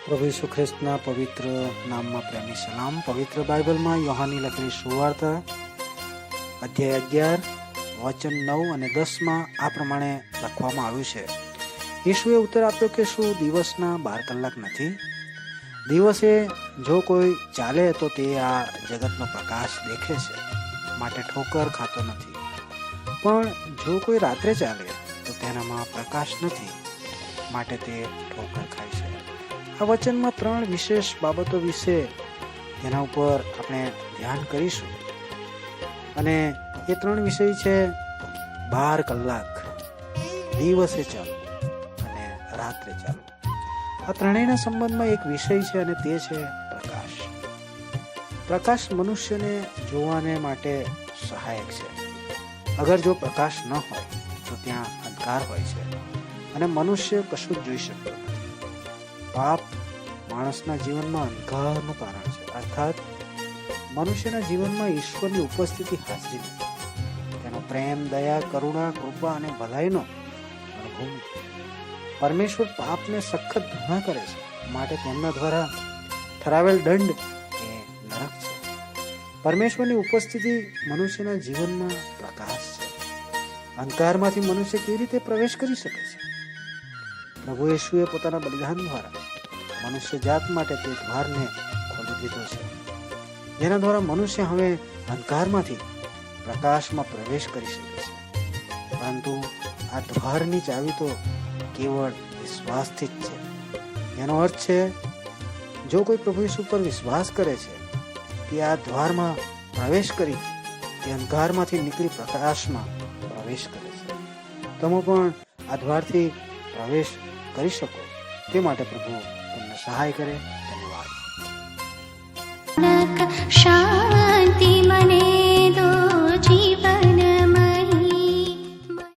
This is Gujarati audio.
પ્રભુ ઈસુ ખ્રિસ્તના પવિત્ર નામમાં પ્રેમી સલામ. પવિત્ર બાઇબલમાં યોહાનની લખેલી સુવાર્તા અધ્યાય 11 વચન 9 અને 10માં આ પ્રમાણે લખવામાં આવ્યું છે. ઈસુએ ઉત્તર આપ્યો કે શું દિવસના 12 કલાક નથી? દિવસે જો કોઈ ચાલે તો તે આ જગતનો પ્રકાશ દેખે છે, માટે ઠોકર ખાતો નથી. પણ જો કોઈ રાત્રે ચાલે તો તેનામાં પ્રકાશ નથી, માટે તે ઠોકર ખાય છે. આ વચનમાં 3 વિશેષ બાબતો વિશે તેના ઉપર આપણે ધ્યાન કરીશું. અને એ 3 વિષય છે 12 કલાક, દિવસે ચાલો અને રાત્રે ચાલો. આ ત્રણેયના સંબંધમાં એક વિષય છે અને તે છે પ્રકાશ. પ્રકાશ મનુષ્યને જોવાને માટે સહાયક છે. અગર જો પ્રકાશ ન હોય તો ત્યાં અંધકાર હોય છે અને મનુષ્ય કશું જ જોઈ શકતો નથી. પાપ માણસના જીવનમાં અંધકારનું કારણ છે, અર્થાત મનુષ્યના જીવનમાં ઈશ્વરની ઉપસ્થિતિ હાજરી નથી. તેનો પ્રેમ, દયા, કરુણા, કૃપા અને ભલાઈનો અનુભવ નથી. પરમેશ્વર પાપને સખત ઘૃણા કરે છે, માટે તેમના દ્વારા ઠરાવેલ દંડ એ નરક છે. પરમેશ્વરની ઉપસ્થિતિ મનુષ્યના જીવનમાં પ્રકાશ છે. અંધકારમાંથી મનુષ્ય કેવી રીતે પ્રવેશ કરી શકે છે? પ્રભુ યેશુએ પોતાના બલિદાન દ્વારા મનુષ્ય જાત માટે તે દ્વારને ખોલી દીધો છે, જેના દ્વારા મનુષ્ય હવે અંધકારમાંથી પ્રકાશમાં પ્રવેશ કરી શકે છે. પરંતુ આ દ્વારની ચાવી તો કેવળ વિશ્વાસથી જ છે. એનો અર્થ છે, જો કોઈ પ્રભુ યેશુ પર વિશ્વાસ કરે છે તે આ દ્વારમાં પ્રવેશ કરી તે અંધકારમાંથી નીકળી પ્રકાશમાં પ્રવેશ કરે છે. તમે પણ આ દ્વારથી પ્રવેશ કરી શકો તે માટે પ્રભુ તમને સહાય કરે. ધન્યવાદ.